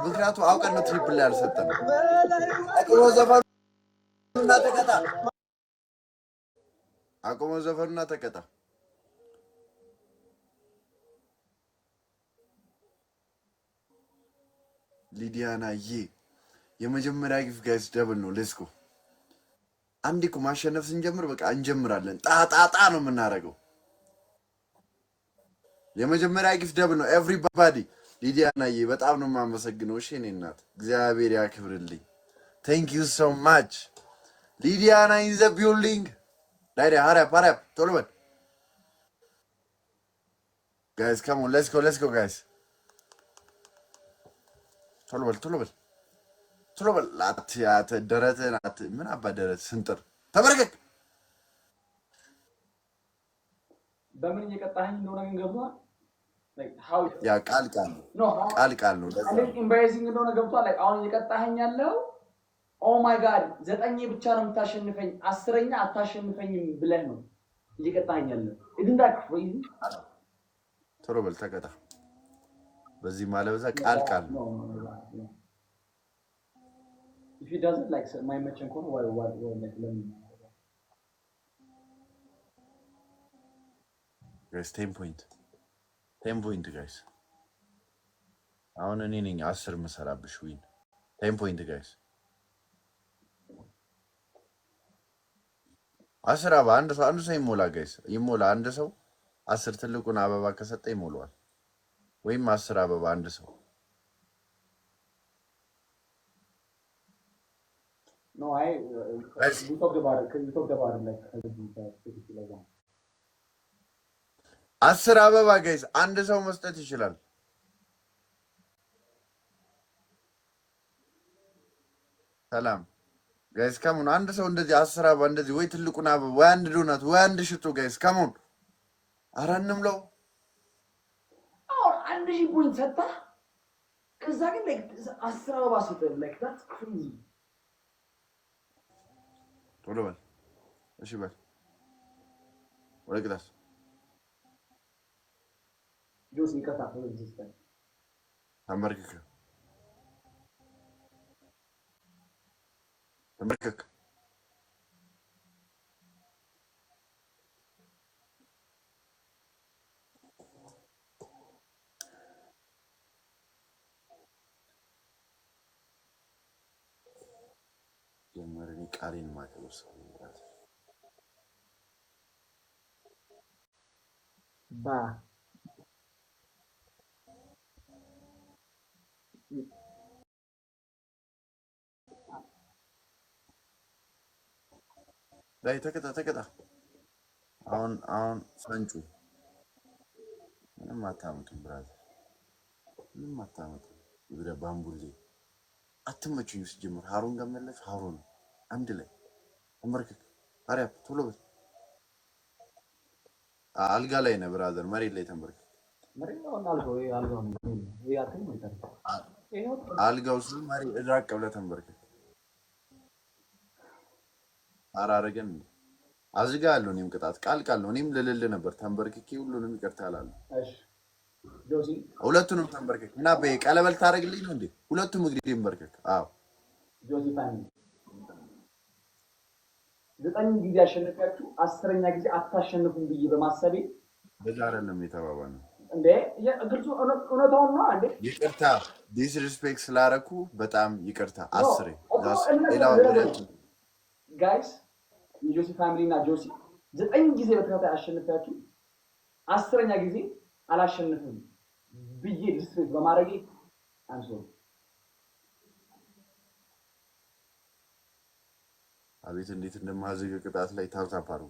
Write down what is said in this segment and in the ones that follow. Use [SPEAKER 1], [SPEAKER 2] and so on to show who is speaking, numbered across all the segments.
[SPEAKER 1] ምክንያቱም አውቀን ነው ትሪፕል ላይ አልሰጠንም። አቁሞ ዘፈኑና ተቀጣ። አቁሞ ዘፈኑና ተቀጣ። ሊዲያና የመጀመሪያ ጊፍት ጋይስ ደብል ነው። ሌትስ ጎ። አንዴ እኮ ማሸነፍ ስንጀምር በቃ እንጀምራለን። ጣጣጣ ነው የምናደርገው። የመጀመሪያ ጊፍት ደብል ነው። ኤቭሪባዲ ሊዲያናዬ በጣም ነው የማመሰግነው። እሺ እኔ እናት እግዚአብሔር ያክብርልኝ። ቴንክ ዩ ሶ ማች ሊዲያና ኢን ዘ ቢልዲንግ። ዳይዳ ሀሪያፕ ቶሎ በል ጋይስ ካም ኦን ሌትስ ጎ ጋይስ ቶሎ በል አትያተ ደረትህን ምን አባ ደረት ስንጥር ተበረከክ።
[SPEAKER 2] በምን እየቀጣኸኝ እንደሆነ ግን ገብቶሃል?
[SPEAKER 1] ያ ቃል ነው።
[SPEAKER 2] ኢምባራሲንግ እንደሆነ ገብቶሃል? አሁን እየቀጣኸኝ ያለው ኦ ማይ ጋድ 9 ብቻ ነው የምታሸንፈኝ 10ኛ አታሸንፈኝም ብለህ ነው እየቀጣኸኝ ያለው። እንዳ ክሬዚ
[SPEAKER 1] ቶሎ በል ተቀጣ። በዚህ ማለበዛ ቃል ነው።
[SPEAKER 2] if he doesn't like my mention ኮን why like let me
[SPEAKER 1] guys 10 point guys አሁን እኔ ነኝ 10 መሰራብሽ ዊን 10 point guys 10 አበባ አንድ ሰው ይሞላ ጋይስ ይሞላ። አንድ ሰው 10 ትልቁን አበባ ከሰጠ ይሞላዋል። ወይም 10 አበባ አንድ ሰው
[SPEAKER 2] no we talked about it like
[SPEAKER 1] 10 አበባ ጋይስ አንድ ሰው መስጠት ይችላል። ሰላም ጋይስ ካሙን አንድ ሰው እንደዚህ 10 አበባ እንደዚህ ወይ ትልቁን አበባ ወይ አንድ ዶናት ወይ አንድ ሽቶ ጋይስ ካሙን አራንምለው
[SPEAKER 2] 1000 ፖይንት ሰጣ። ከዛ ግን like 10 አበባ ሰጠ like that's crazy።
[SPEAKER 1] ቶሎ በል እሺ በል ወደ ግዳስ
[SPEAKER 2] ጆሲ ከታፈ ዝስተ
[SPEAKER 1] ተመርክክ ጀመረኝ ቃሌን ማከብር ሰው ማለት
[SPEAKER 2] ባ
[SPEAKER 1] ላይ ተከታ አሁን ፈንጩ ምንም አታመጡም ብራዘር ምንም አታመጡም። ይብረ ባምቡሌ አትመቹኝ ሲጀምር ሃሩን ገመለሽ ሃሩን አንድ ላይ ተመርከክ አሪያፕ ቶሎ በል አልጋ ላይ ነው ብራዘር መሬት ላይ ተመርከክ አልጋው ስለ መሬት እድራቅ ብለህ ተመርከክ አራረገን አዝጋለሁ። እኔም ቅጣት ቃል ነው። እኔም ልልል ነበር ተንበርክኬ ሁሉንም ይቅርታ አላለሁ።
[SPEAKER 2] እሺ ጆሲ
[SPEAKER 1] ሁለቱንም ተንበርክክ እና በቀለበል ታረግልኝ ነው እንዴ? ሁለቱም እግሬ ተንበርክክ። አዎ
[SPEAKER 2] ጆሲ ፋኒ 9 ጊዜ አሸነፋችሁ 10ኛ ጊዜ አታሸንፉም ብዬ በማሰቤ
[SPEAKER 1] በዛ አይደለም የተባባለው እንዴ?
[SPEAKER 2] የግልጹ እውነታውን ነው እንዴ?
[SPEAKER 1] ይቅርታ ዲስሪስፔክት ስላረኩ በጣም ይቅርታ። 10 ሌላው
[SPEAKER 2] ጋይስ የጆሲ ፋሚሊ እና ጆሲ 9 ጊዜ በተከታታይ አሸንፋችሁ 10ኛ ጊዜ አላሸንፍም ብዬ ዲስሪስፔክት በማድረጌ አንሶ
[SPEAKER 1] አቤት እንዴት እንደማዘገ ቅጣት ላይ ታርታፓሩ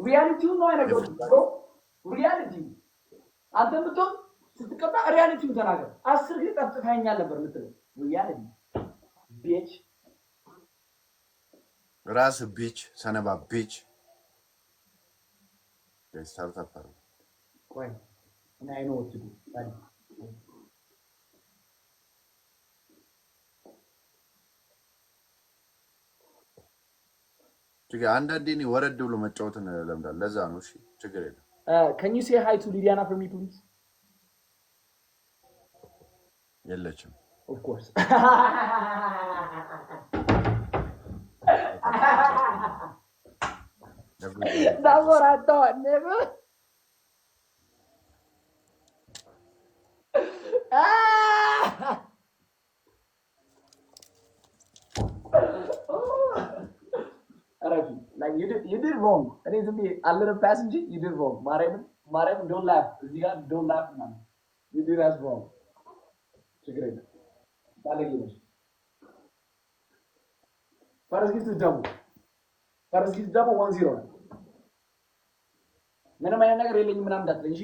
[SPEAKER 2] ሪያሊቲው ነው አይነገር ሪያሊቲ አንተ ብትሆን ስትቀጣ ሪያሊቲውን ተናገር። 10 ጊዜ ጠፍተኸኛል ነበር የምትለው ሪያሊቲ ቢች
[SPEAKER 1] ራስ ቢች ሰነባ ቢች ታርታፓሩ
[SPEAKER 2] ቆይ እና አይ ኖ what to do
[SPEAKER 1] ችግር አንዳንዴ እኔ ወረድ ብሎ መጫወትን ለምዳል። ለዛ ነው። እሺ ችግር የለም።
[SPEAKER 2] can you say hi to Lidiana for me please?
[SPEAKER 1] የለችም
[SPEAKER 2] of course that's what I thought nigga like you did wrong. I need to be a little passenger. You did wrong. Marem, don't laugh. Ziga, don't laugh, man. You did as wrong. Great. First gift is double. First gift double 1-0. ምንም አይነት ነገር የለኝም ምናምን እንዳትለኝ እሺ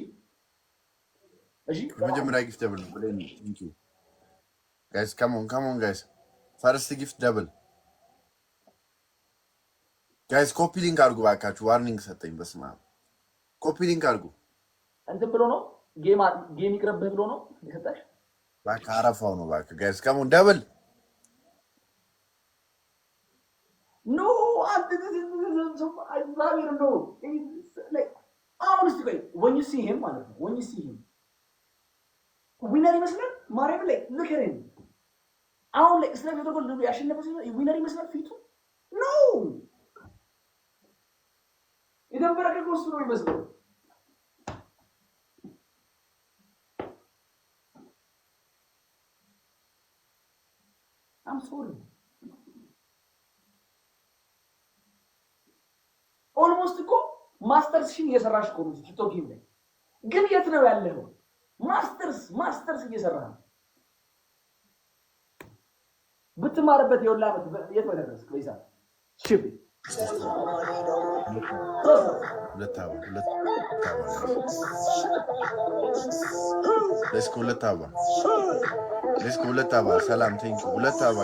[SPEAKER 2] እሺ
[SPEAKER 1] የመጀመሪያ ጊፍት ደብል ነው ብለኝ ቴንክ ዩ ጋይስ come on guys first gift double ጋይስ ኮፒ ሊንክ አድርጉ ባካችሁ ዋርኒንግ ሰጠኝ በስመ አብ ኮፒ ሊንክ አድርጉ
[SPEAKER 2] እንትን ብሎ ነው ጌም ይቅርብህ ብሎ ነው የሰጠሽ
[SPEAKER 1] ባካ አረፋው ነው ባካ ጋይስ come on double
[SPEAKER 2] no I don't know like honestly when you see him ዊነር ይመስላል ማርያም ላይ look at him አሁን ላይ እስላም የተጎል ነው ያሸነፈ ዊነር ይመስላል ፊቱ ኖ ይደብረከ ኮስቱ ነው ይመስላል I'm sorry almost እኮ ማስተርስሽን እየሰራሽ እኮ ነው ቲክቶክ ላይ ግን የት ነው ያለው ማስተርስ እየሰራ ነው ብትማርበት የወላበት የት ወደረስ ከይሳ ሽብ
[SPEAKER 1] ሁለት አባ ሰላም ቴንክ ዩ ሁለት አባ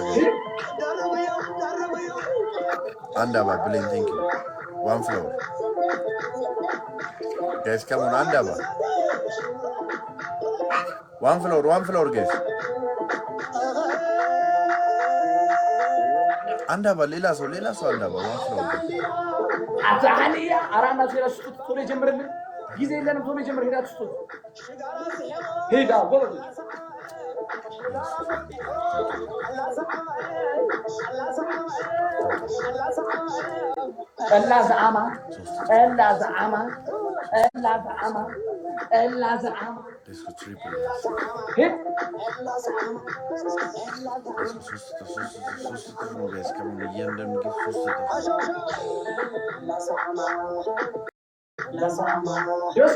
[SPEAKER 1] አንድ አባ ብሌን ቴንክ ዩ one floor guys come on አንድ አባ one floor guys አንድ አባ ሌላ ሰው አንድ አባ one floor
[SPEAKER 2] አታሊያ አራና ስለስጡት ቶሎ ጀምርልን ጊዜ የለንም ቶሎ ጀምር ሄዳችሁ ስጡት ሄዳ ጎበዝ እላ ዘአማ ጆሲ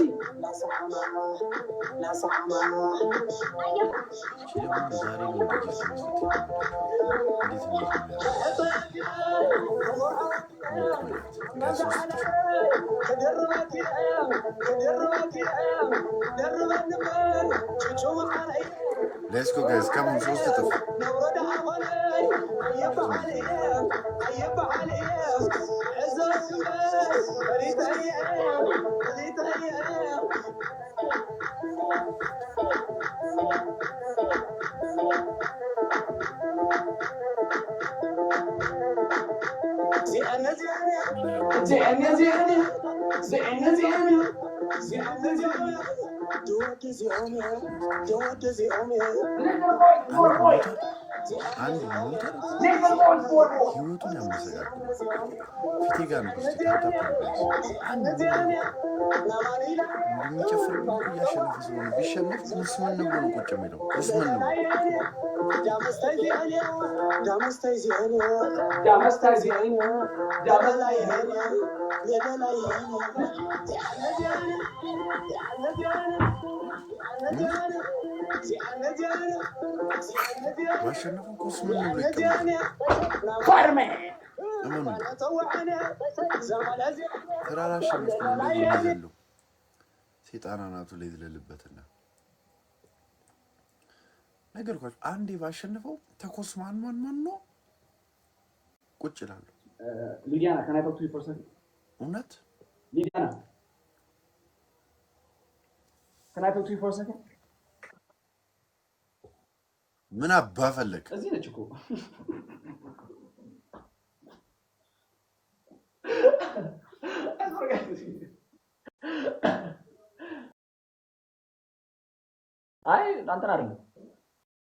[SPEAKER 1] Let's go guys, come on, ሶስት እጥፍ ህይወቱን ያመሰጋል ፊቴ ጋር ነው የሚጨፍር እያሸነፈ ስለሆነ ቢሸነፍ ምስምን ነው ብሎ ቁጭ የሚለው ምስምን ነው ባሸነፈ ኮስ ምን ነው
[SPEAKER 2] ፈርሜ
[SPEAKER 1] ተራራሽ ነው የሚዘለው ሰይጣናቱ ላይ ዝለልበትና ነገር ኳስ አንዴ ባሸነፈው ተኮስ ማን ነው ቁጭ ይላል
[SPEAKER 2] ሊዲያና can I talk to you for a second
[SPEAKER 1] እውነት
[SPEAKER 2] ሊዲያና can I talk to you for a second
[SPEAKER 1] ምን አባ ፈለክ
[SPEAKER 2] እዚህ ነች እኮ አይ አንተን አይደለም